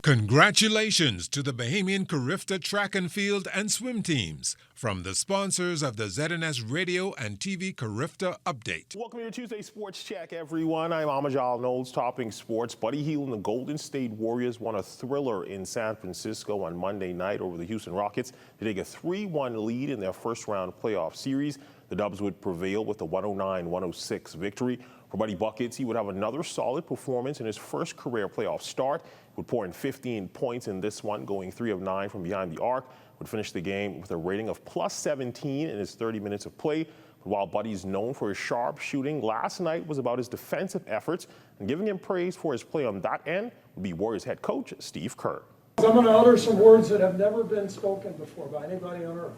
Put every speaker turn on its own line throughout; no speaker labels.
Congratulations to the Bahamian Carifta track and field and swim teams from the sponsors of the ZNS Radio and TV Carifta Update.
Welcome to your Tuesday Sports Check, everyone. I'm Amajal Knowles, topping sports. Buddy Hield and the Golden State Warriors won a thriller in San Francisco on Monday night over the Houston Rockets to take a 3-1 lead in their first-round playoff series. The Dubs would prevail with a 109-106 victory. For Buddy Buckets, he would have another solid performance in his first career playoff start. Would pour in 15 points in this one, going 3 of 9 from behind the arc. Would finish the game with a rating of plus 17 in his 30 minutes of play. But while Buddy is known for his sharp shooting, last night was about his defensive efforts. And giving him praise for his play on that end would be Warriors head coach Steve Kerr.
I'm going to utter some words that have never been spoken before by anybody on earth.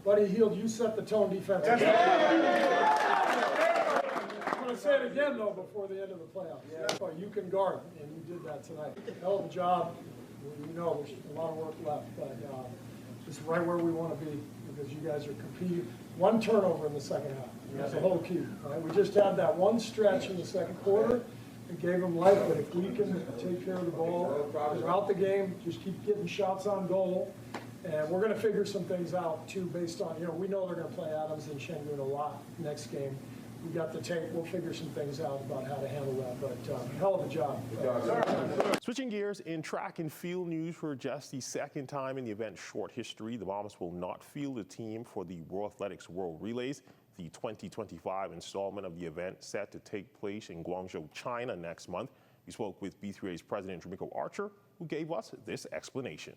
Buddy Hield, you set the tone defensively. I'm going to say it again, though, before the end of the playoffs. But you can guard, and you did that tonight. Hell of a job. We know there's a lot of work left, but it's right where we want to be because you guys are competing. One turnover in the second half. That's the whole key. Right? We just had that one stretch in the second quarter. It gave them life, but if we can take care of the ball throughout the game, just keep getting shots on goal. And we're going to figure some things out, too, based on, we know they're going to play Adams and Shengun a lot next game. We got the tape. We'll figure some things out about how to handle that, but hell of a job.
Switching gears in track and field news for just the second time in the event's short history, the Bombers will not field a team for the World Athletics World Relays, the 2025 installment of the event set to take place in Guangzhou, China next month. We spoke with B3A's president, Jamiko Archer, who gave us this explanation.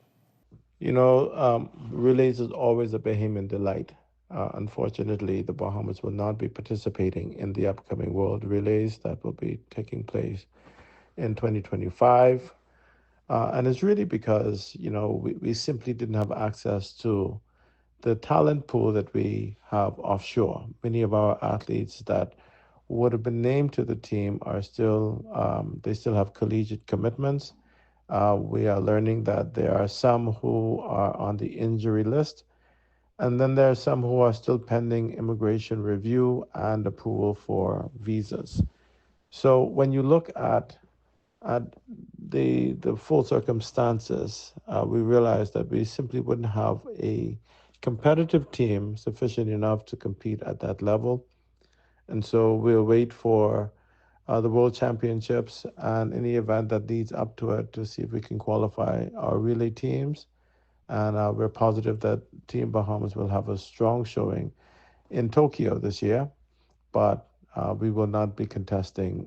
Relays is always a Bahamian delight. Unfortunately, the Bahamas will not be participating in the upcoming World Relays that will be taking place in 2025. And it's really because, we simply didn't have access to the talent pool that we have offshore. Many of our athletes that would have been named to the team are still, they still have collegiate commitments. We are learning that there are some who are on the injury list. And then there are some who are still pending immigration review and approval for visas. So when you look at the full circumstances, we realize that we simply wouldn't have a competitive team sufficient enough to compete at that level. And so we'll wait for the World Championships and any event that leads up to it to see if we can qualify our relay teams. And we're positive that Team Bahamas will have a strong showing in Tokyo this year, but we will not be contesting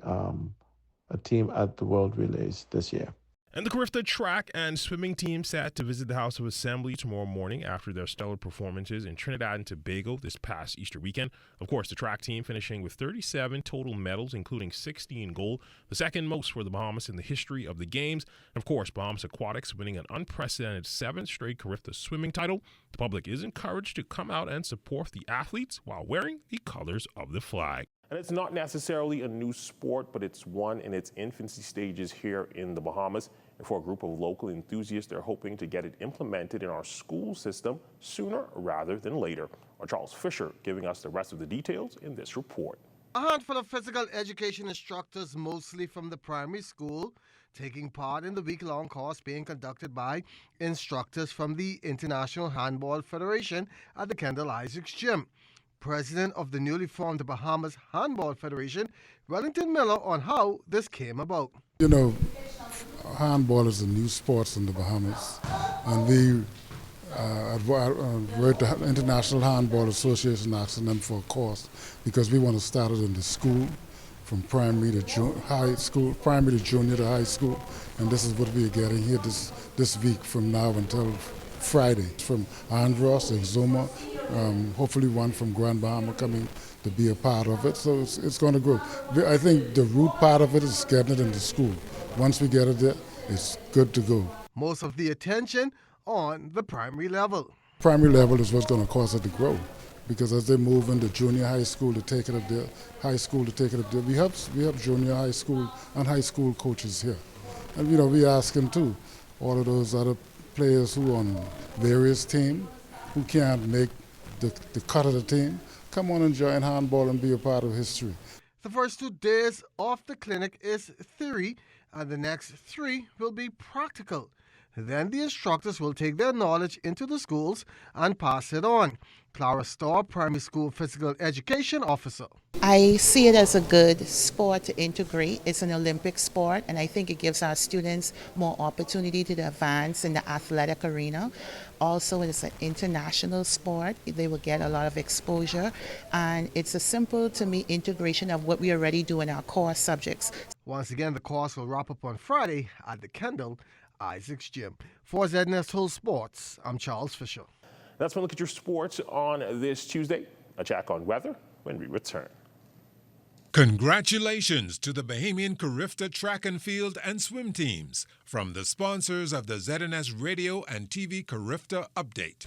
a team at the World Relays this year.
And the Carifta track and swimming team set to visit the House of Assembly tomorrow morning after their stellar performances in Trinidad and Tobago this past Easter weekend. Of course, the track team finishing with 37 total medals, including 60 in gold, the second most for the Bahamas in the history of the Games. And of course, Bahamas Aquatics winning an unprecedented 7th straight Carifta swimming title. The public is encouraged to come out and support the athletes while wearing the colors of the flag.
And it's not necessarily a new sport, but it's one in its infancy stages here in the Bahamas. And for a group of local enthusiasts, they're hoping to get it implemented in our school system sooner rather than later. Our Charles Fisher giving us the rest of the details in this report.
A handful of physical education instructors, mostly from the primary school, taking part in the week-long course being conducted by instructors from the International Handball Federation at the Kendall Isaacs Gym. President of the newly formed Bahamas Handball Federation, Wellington Miller, on how this came about.
Handball is a new sport in the Bahamas, and we wrote the International Handball Association asking them for a course because we want to start it in the school, from primary to high school, primary to junior to high school, and this is what we are getting here this week from now until Friday. From Andros, Exuma, hopefully one from Grand Bahama coming to be a part of it. So it's going to grow. I think the root part of it is getting it into school. Once we get it there, it's good to go.
Most of the attention on the primary level.
Primary level is what's going to cause it to grow, because as they move into junior high school to take it up there, high school to take it up there, we have junior high school and high school coaches here. And we ask them too, all of those other players who on various teams who can't make the cut of the team, come on and join handball and be a part of history.
The first 2 days of the clinic is theory and the next 3 will be practical. Then the instructors will take their knowledge into the schools and pass it on. Clara Starr, Primary School Physical Education Officer.
I see it as a good sport to integrate. It's an Olympic sport, and I think it gives our students more opportunity to advance in the athletic arena. Also, it's an international sport. They will get a lot of exposure, and it's a simple, to me, integration of what we already do in our core subjects.
Once again, the course will wrap up on Friday at the Kendall Isaacs Gym. For ZNS Total Sports, I'm Charles Fisher.
That's one look at your sports on this Tuesday. A check on weather when we return.
Congratulations to the Bahamian Carifta track and field and swim teams from the sponsors of the ZNS Radio and TV Carifta Update.